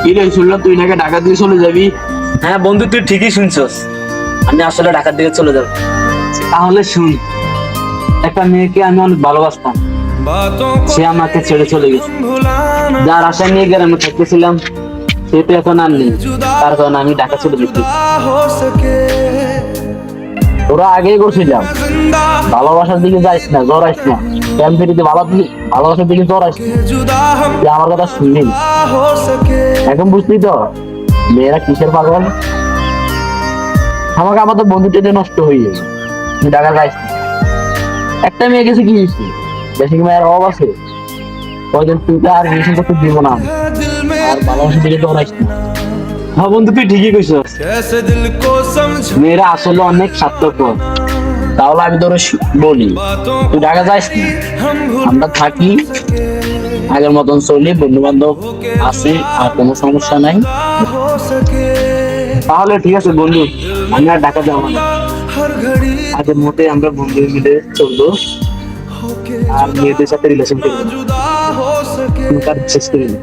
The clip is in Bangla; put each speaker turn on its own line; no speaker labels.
কি রে শুনলাম তুই নাকি ঢাকা দিয়ে চলে যাবি?
হ্যাঁ বন্ধু, তুই ঠিকই শুনছস, আমি আসলে ঢাকার দিকে চলে যাব।
তাহলে শুন, একটা মেয়েকে আমি অনেক ভালোবাসতাম, সে আমাকে ছেড়ে চলে গেছে। যার আশা নিয়ে গ্রামে থাকতেছিলাম সে তো এখন আর নেই, তার কারণে আমি ঢাকা চলে যেতে। তোরা আগেই করছিলাম ভালোবাসার দিকে যাইস না, জড়াইস না, ফ্যামিলিতে ভালোবাসার দিকে জড়াইস না, তুই আমার কথা শুনবি না। এখন বুঝলি তো মেয়েরা কিসের পাগল। আমাকে আমাদের বন্ধুটা নষ্ট হয়ে যাবে, তুই ঢাকা যাইস না। একটা মেয়ে গেছে কি হয়েছে, বেশি কি মেয়ের অভাব আছে? কয়দিন তুই তো আর রিলেশন করতে দিব না আমি। আর ভালোবাসার দিকে জড়াইস না। হ্যাঁ বন্ধু, তুই ঠিকই কইছস, মেয়েরা আসলে অনেক স্বার্থপর। তাহলে আমি তোর বলি, তুই ঢাকা যাইস না, আমরা থাকি আগের মতন চলি, বন্ধু বান্ধব আছে, আর কোনো সমস্যা নাই। তাহলে ঠিক আছে বন্ধু, আমি আর ঢাকা যাবো না, আগের মতে আমরা বন্ধু মিলে চলবো, আর মেয়েদের সাথে রিলেশন করবো, শেষ করি না।